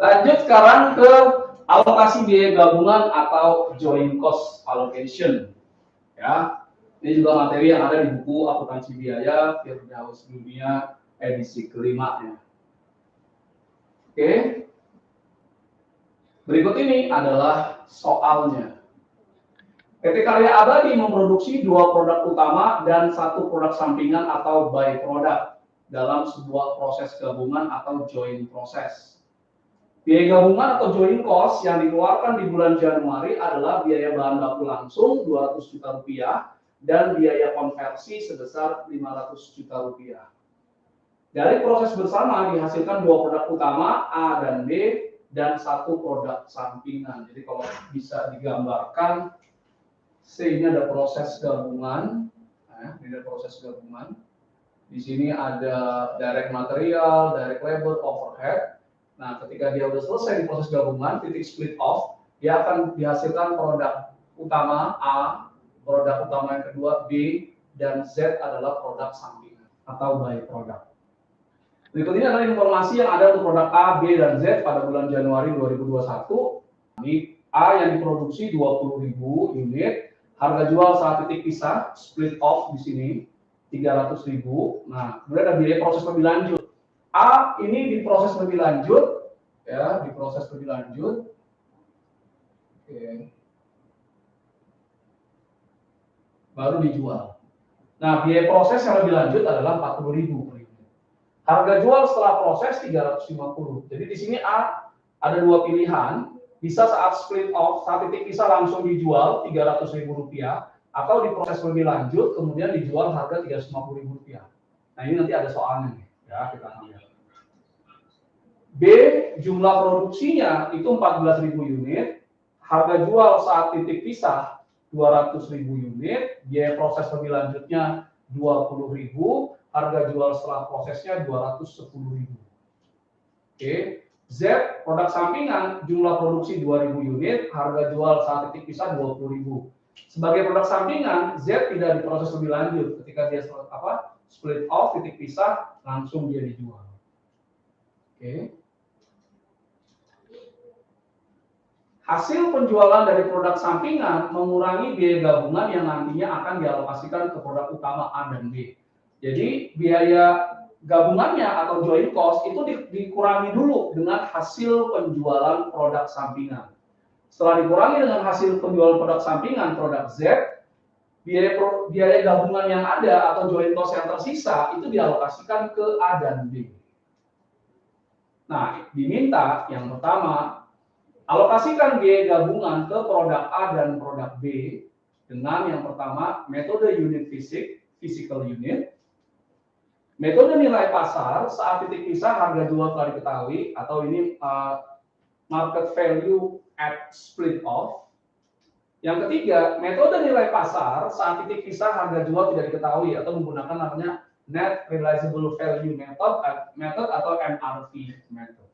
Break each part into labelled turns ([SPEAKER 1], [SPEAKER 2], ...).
[SPEAKER 1] Lanjut sekarang ke alokasi biaya gabungan atau joint cost allocation. Ya, ini juga materi yang ada di buku akuntansi biaya Firdaus Dunia edisi kelima ya. Oke, berikut ini adalah soalnya. PT Karya Abadi memproduksi 2 produk utama dan 1 produk sampingan atau by product dalam sebuah proses gabungan atau joint process. Biaya gabungan atau joint cost yang dikeluarkan di bulan Januari adalah biaya bahan baku langsung 200 juta rupiah dan biaya konversi sebesar 500 juta rupiah. Dari proses bersama dihasilkan 2 produk utama A dan B dan 1 produk sampingan. Jadi kalau bisa digambarkan, C ini ada proses gabungan, ini ada proses gabungan. Di sini ada direct material, direct labor, overhead. Nah, ketika dia sudah selesai di proses gabungan, titik split off, dia akan dihasilkan produk utama A, produk utama yang kedua B, dan Z adalah produk sampingan atau by product. Berikut ini adalah informasi yang ada untuk produk A, B, dan Z pada bulan Januari 2021. Ini A yang diproduksi 20.000 unit, harga jual saat titik pisah, split off di sini 300.000. Nah, kemudian ada biaya proses lebih lanjut. A ini diproses lebih lanjut, ya, diproses lebih lanjut. Oke. Baru dijual. Nah, biaya proses yang lebih lanjut adalah 40.000 per unit. Harga jual setelah proses 350. Jadi di sini A ada 2 pilihan. Bisa saat split off, saat titik pisah langsung dijual 300.000 rupiah, atau diproses lebih lanjut, kemudian dijual harga 350.000 rupiah. Nah ini nanti ada soalnya nih, ya kita akan lihat. B, jumlah produksinya itu 14.000 unit, harga jual saat titik pisah 200.000 unit, biaya proses lebih lanjutnya 20.000, harga jual setelah prosesnya 210.000. Oke. Z, produk sampingan, jumlah produksi 2.000 unit, harga jual saat titik pisah 20.000. Sebagai produk sampingan, Z tidak diproses lebih lanjut. Ketika dia split off, titik pisah, langsung dia dijual. Oke. Hasil penjualan dari produk sampingan mengurangi biaya gabungan yang nantinya akan dialokasikan ke produk utama A dan B. Jadi biaya gabungannya atau joint cost itu dikurangi dulu dengan hasil penjualan produk sampingan. Setelah dikurangi dengan hasil penjualan produk sampingan, produk Z, biaya gabungan yang ada atau joint cost yang tersisa itu dialokasikan ke A dan B. Nah, diminta yang pertama, alokasikan biaya gabungan ke produk A dan produk B dengan yang pertama metode unit fisik, physical unit. Metode nilai pasar saat titik pisah harga jual telah diketahui atau ini market value at split off. Yang ketiga, metode nilai pasar saat titik pisah harga jual tidak diketahui atau menggunakan namanya net realizable value method atau NRV method.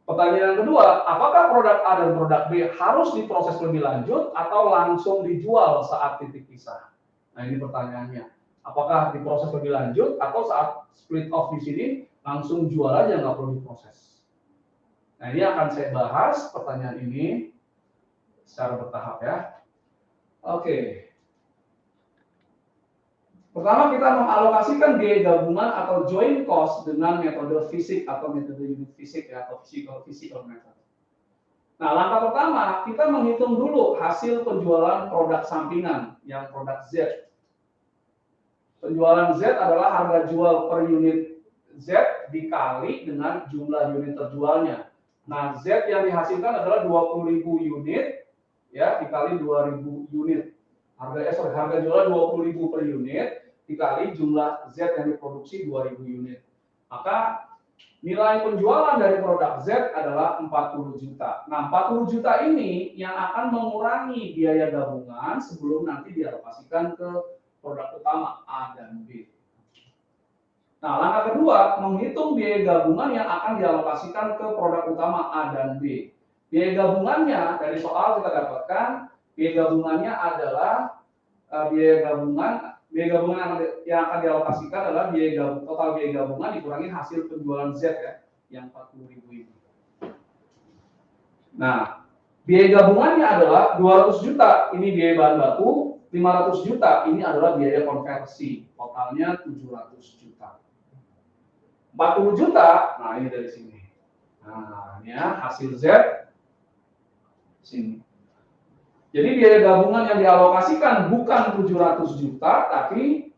[SPEAKER 1] Pertanyaan kedua, apakah produk A dan produk B harus diproses lebih lanjut atau langsung dijual saat titik pisah? Nah, ini pertanyaannya. Apakah diproses lebih lanjut atau saat split off di sini langsung jual aja nggak perlu diproses? Nah, ini akan saya bahas pertanyaan ini secara bertahap ya. Oke. Pertama kita mengalokasikan biaya gabungan atau joint cost dengan metode fisik atau metode unit fisik ya, atau physical method. Nah, langkah pertama kita menghitung dulu hasil penjualan produk sampingan yang produk Z. Penjualan Z adalah harga jual per unit Z dikali dengan jumlah unit terjualnya. Nah, Z yang dihasilkan adalah 20.000 unit ya dikali 2.000 unit. Harga jual 20.000 per unit dikali jumlah Z yang diproduksi 2.000 unit. Maka nilai penjualan dari produk Z adalah 40 juta. Nah, 40 juta ini yang akan mengurangi biaya gabungan sebelum nanti dialokasikan ke produk utama A dan B. Nah, langkah kedua, menghitung biaya gabungan yang akan dialokasikan ke produk utama A dan B. Biaya gabungannya dari soal kita dapatkan, biaya gabungannya adalah biaya gabungan yang akan dialokasikan adalah total biaya gabungan dikurangi hasil penjualan Z ya. yang 40.000 ini. Nah, biaya gabungannya adalah 200 juta, ini biaya bahan baku, 500 juta, ini adalah biaya konversi, totalnya 700 juta. 40 juta, nah ini dari sini. Nah, ini ya, hasil Z, sini. Jadi biaya gabungan yang dialokasikan bukan 700 juta, tapi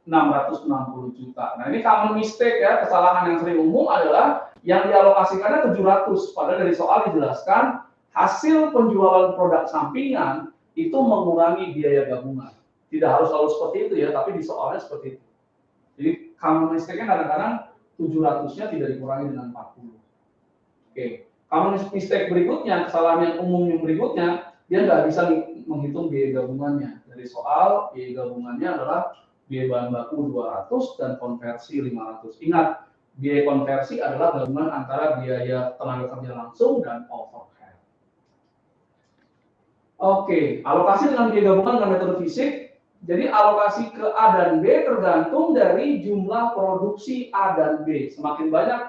[SPEAKER 1] 660 juta. Nah, ini common mistake ya, kesalahan yang sering umum adalah yang dialokasikannya 700, padahal dari soal dijelaskan hasil penjualan produk sampingan itu mengurangi biaya gabungan. Tidak harus selalu seperti itu ya, tapi di soalnya seperti itu. Jadi common mistake-nya kadang-kadang 700-nya tidak dikurangi dengan 40. Oke, common mistake berikutnya, kesalahan yang umum yang berikutnya, dia nggak bisa menghitung biaya gabungannya. Dari soal, biaya gabungannya adalah biaya bahan baku 200 dan konversi 500. Ingat, biaya konversi adalah gabungan antara biaya tenaga kerja langsung dan overhead. Oke, alokasi dengan biaya gabungan dengan metode fisik. Jadi alokasi ke A dan B tergantung dari jumlah produksi A dan B. Semakin banyak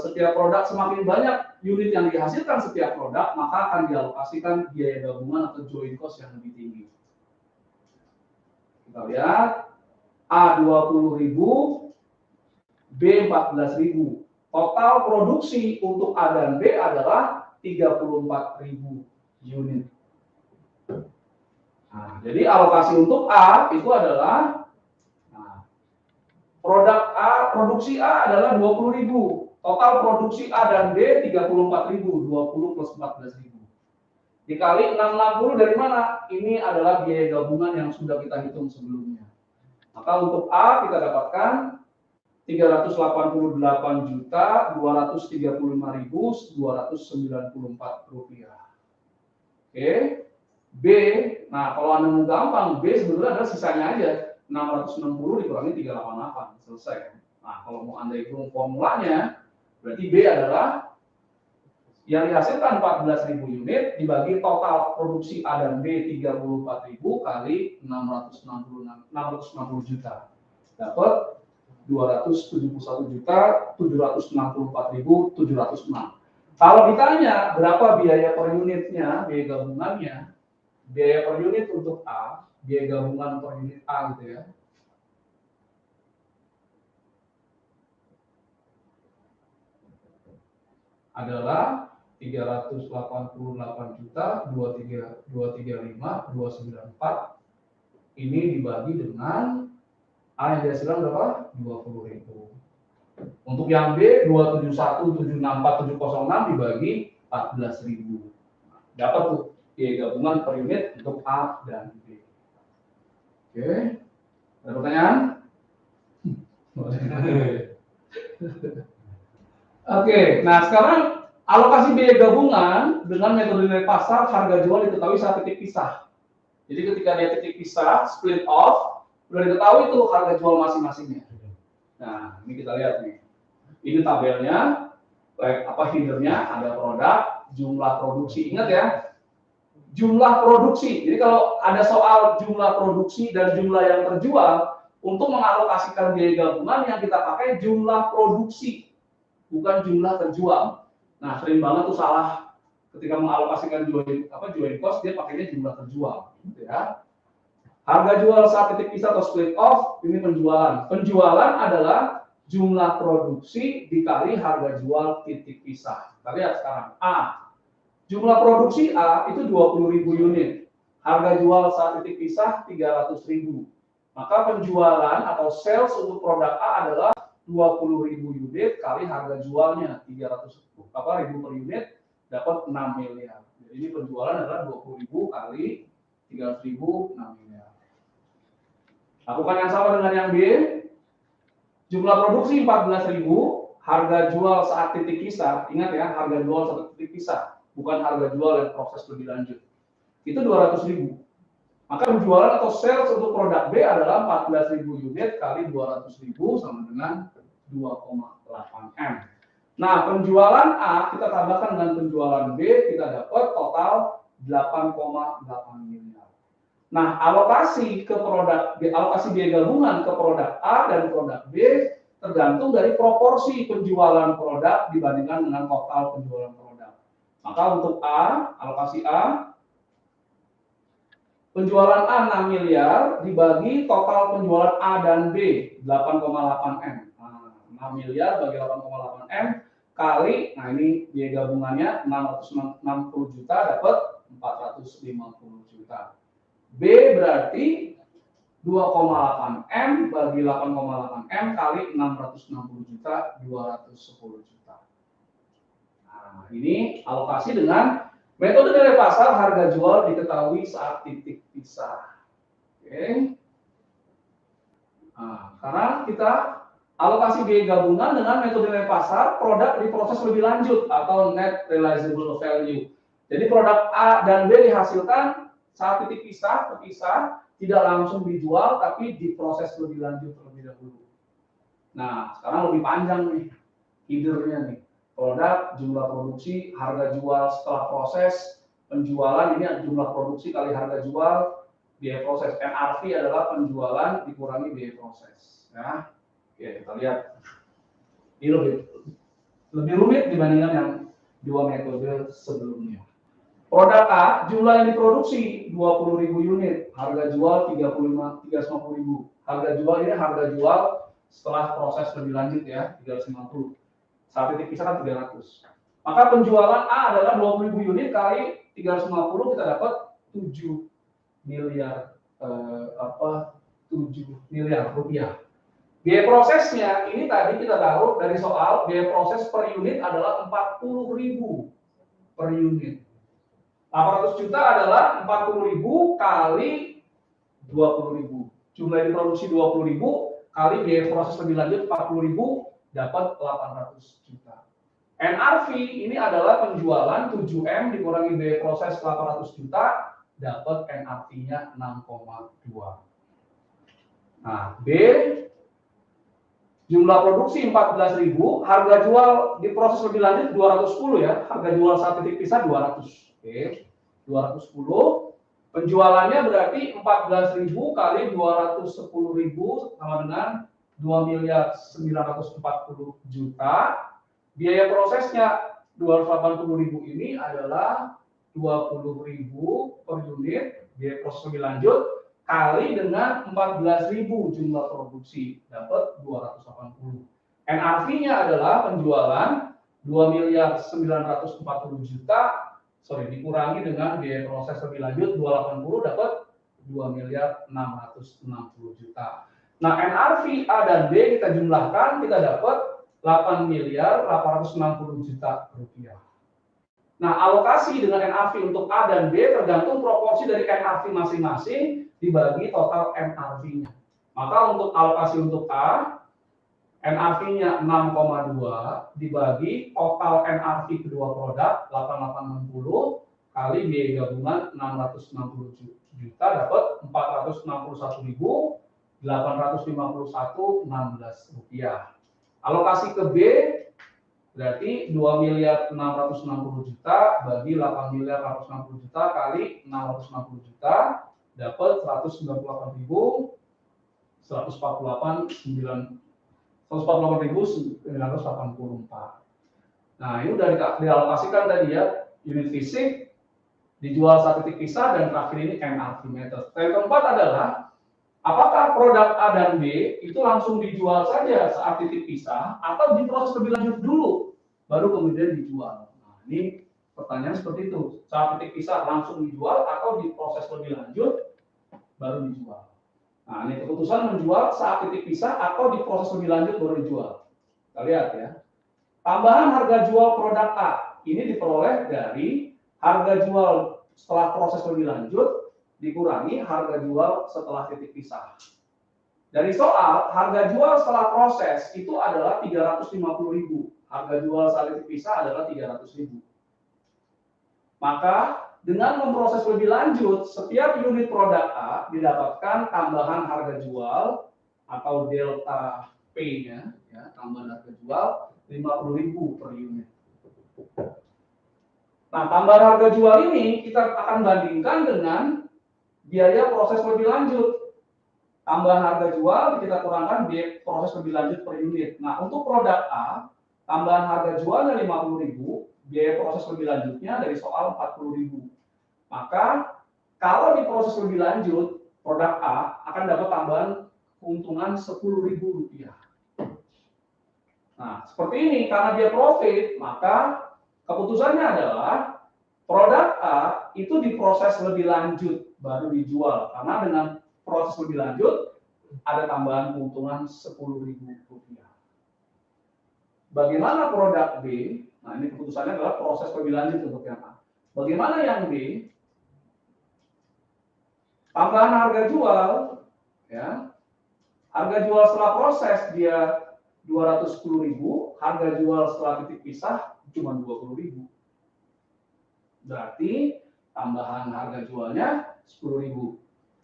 [SPEAKER 1] setiap produk, semakin banyak unit yang dihasilkan setiap produk, maka akan dialokasikan biaya gabungan atau joint cost yang lebih tinggi. Kita lihat, A 20.000, B 14.000. Total produksi untuk A dan B adalah 34.000 unit. Nah, jadi alokasi untuk A itu adalah produk A, produksi A adalah 20.000. Total produksi A dan B 34.000, 20 plus 14.000. Dikali 660 dari mana? Ini adalah biaya gabungan yang sudah kita hitung sebelumnya. Maka untuk A kita dapatkan 388.235.294 rupiah. Oke. B, nah kalau Anda mau gampang, B sebetulnya adalah sisanya aja. 660 dikurangi 388, selesai. Nah, kalau mau Anda hitung formulanya, berarti B adalah yang dihasilkan 14.000 unit dibagi total produksi A dan B 34.000 kali 660 juta. Dapat 271.764.706. Kalau ditanya berapa biaya per unitnya, biaya gabungannya, biaya per unit untuk A, biaya gabungan per unit A gitu ya. Adalah 388.235.294 ini dibagi dengan A yang dihasilkan berapa? 20.000. Untuk yang B 271.764.706 dibagi 14.000. Dapat tuh biaya gabungan per unit untuk A dan B. Oke. Ada pertanyaan? Oke, nah sekarang alokasi biaya gabungan dengan metode nilai pasar harga jual diketahui saat titik pisah. Jadi ketika dia titik pisah, split off, sudah diketahui itu harga jual masing-masingnya. Nah, ini kita lihat nih. Ini tabelnya, headernya, ada produk, jumlah produksi. Ingat ya, jumlah produksi. Jadi kalau ada soal jumlah produksi dan jumlah yang terjual, untuk mengalokasikan biaya gabungan yang kita pakai jumlah produksi, bukan jumlah terjual. Nah, sering banget tuh salah ketika mengalokasikan joint cost, dia pakainya jumlah terjual, gitu ya. Harga jual saat titik pisah atau split off, ini penjualan. Penjualan adalah jumlah produksi dikali harga jual titik pisah. Kita lihat sekarang A. Jumlah produksi A itu 20.000 unit. Harga jual saat titik pisah 300.000. Maka penjualan atau sales untuk produk A adalah 20.000 unit kali harga jualnya 300.000 per unit dapat 6 miliar. Jadi ini penjualan adalah 20.000 kali 300.000, 6 miliar. Lakukan yang sama dengan yang B. Jumlah produksi 14.000, harga jual saat titik pisah. Ingat ya, harga jual saat titik pisah, bukan harga jual yang proses lebih lanjut. Itu 200.000. Maka penjualan atau sales untuk produk B adalah 14.000 unit kali 200.000 sama dengan 2,8 M. Nah, penjualan A kita tambahkan dengan penjualan B, kita dapat total 8,8 miliar. Nah, alokasi biaya gabungan ke produk A dan produk B tergantung dari proporsi penjualan produk dibandingkan dengan total penjualan produk. Maka untuk A, alokasi A, penjualan A 6 miliar dibagi total penjualan A dan B 8,8 M. Nah, 6 miliar bagi 8,8 M kali, nah ini biaya gabungannya 660 juta dapat 450 juta. B berarti 2,8 M bagi 8,8 M kali 660 juta 210 juta. Nah, ini alokasi dengan metode nilai pasar harga jual diketahui saat titik pisah. Oke. Nah, karena kita alokasi biaya gabungan dengan metode nilai pasar, produk diproses lebih lanjut atau net realizable value. Jadi produk A dan B dihasilkan saat titik pisah, terpisah, tidak langsung dijual, tapi diproses lebih lanjut terlebih dahulu. Nah, sekarang lebih panjang nih, hidernya nih. Produk, jumlah produksi, harga jual setelah proses, penjualan ini jumlah produksi kali harga jual, biaya proses. NRV adalah penjualan dikurangi biaya proses. Ya. Oke, kita lihat. Ini lebih rumit dibandingkan yang dua metode sebelumnya. Produk A, jumlah yang diproduksi 20.000 unit, harga jual 350.000. Harga jual ini harga jual setelah proses lebih lanjut ya, 350. Saat titik pisah kan 300. Maka penjualan A adalah 20.000 unit kali 350 kita dapat 7 miliar 7 miliar rupiah. Biaya prosesnya ini tadi kita tahu dari soal biaya proses per unit adalah 40.000 per unit. 800 juta adalah 40.000 kali 20.000. Jumlah yang diproduksi 20.000 kali biaya proses lebih lanjut 40.000 dapat 800 juta. NRV ini adalah penjualan 7M dikurangi biaya proses 800 juta dapat NRV-nya 6,2. Nah, B jumlah produksi 14.000, harga jual diproses lebih lanjut 210 ya. Harga jual saat titik pisah 200. Oke. 210. Penjualannya berarti 14.000 kali 210.000 sama dengan 2.940 juta. Biaya prosesnya 280.000 ini adalah 20.000 per unit biaya proses lebih lanjut kali dengan 14.000 jumlah produksi dapat 280. NRV-nya adalah penjualan 2.940 juta dikurangi dengan biaya proses lebih lanjut 280 dapat 2.660 juta. Nah, NRV A dan B kita jumlahkan kita dapat 8.860 juta rupiah. Nah, alokasi dengan NRV untuk A dan B tergantung proporsi dari NRV masing-masing dibagi total NRV-nya. Maka untuk alokasi untuk A, NRV-nya 6,2 dibagi total NRV kedua produk 8860 kali biaya gabungan 660 juta dapat 461.851,16 rupiah. Alokasi ke B berarti 2.660 juta bagi 8.860 juta kali 660 juta dapat 148.984. Nah, ini udah dialokasikan tadi ya, unit fisik dijual saat titik pisah dan terakhir ini NRV method. Yang keempat adalah apakah produk A dan B itu langsung dijual saja saat titik pisah atau diproses lebih lanjut dulu baru kemudian dijual. Nah, ini pertanyaan seperti itu. Saat titik pisah langsung dijual atau diproses lebih lanjut baru dijual. Nah, ini keputusan menjual saat titik pisah atau diproses lebih lanjut baru dijual. Kita lihat ya. Tambahan harga jual produk A ini diperoleh dari harga jual setelah proses lebih lanjut dikurangi harga jual setelah titik pisah. Dari soal, harga jual setelah proses itu adalah 350.000. Harga jual saat titik pisah adalah 300.000. Maka dengan memproses lebih lanjut, setiap unit produk A didapatkan tambahan harga jual atau delta P-nya, ya, tambahan harga jual 50.000 per unit. Nah, tambahan harga jual ini kita akan bandingkan dengan biaya proses lebih lanjut. tambahan harga jual kita kurangkan biaya proses lebih lanjut per unit. Nah, untuk produk A, tambahan harga jualnya 50.000, biaya proses lebih lanjutnya dari soal 40.000. Maka kalau di proses lebih lanjut, produk A akan dapat tambahan keuntungan Rp10.000. Nah, seperti ini, karena dia profit, maka keputusannya adalah produk A itu diproses lebih lanjut, baru dijual. Karena dengan proses lebih lanjut, ada tambahan keuntungan Rp10.000. Bagaimana produk B? Nah, ini keputusannya adalah proses lebih lanjut untuk yang A. Bagaimana yang B? Tambahan harga jual, ya. Harga jual setelah proses dia 210.000, harga jual setelah titik pisah cuma 20.000. Berarti tambahan harga jualnya 10.000.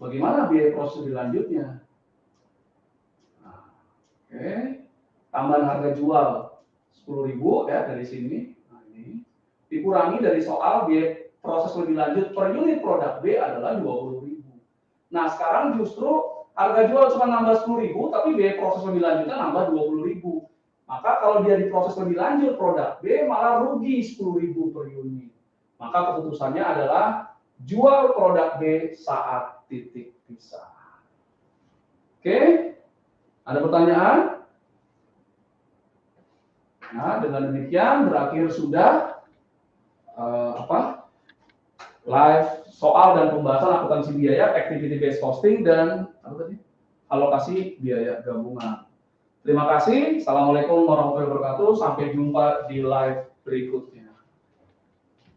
[SPEAKER 1] Bagaimana biaya proses lebih lanjutnya? Nah, oke. Tambahan harga jual 10.000 ya dari sini. Nah, ini dikurangi dari soal biaya proses lebih lanjut per unit produk B adalah 20.000. Nah, sekarang justru harga jual cuma nambah 10.000, tapi biaya proses lebih lanjutnya nambah 20.000. Maka kalau dia diproses lebih lanjut produk B malah rugi 10.000 per unit. Maka keputusannya adalah jual produk B saat titik pisah. Oke, ada pertanyaan? Nah, dengan demikian berakhir sudah live soal dan pembahasan akuntansi biaya, activity based costing dan alokasi biaya gabungan. Terima kasih. Assalamualaikum warahmatullahi wabarakatuh. Sampai jumpa di live berikutnya.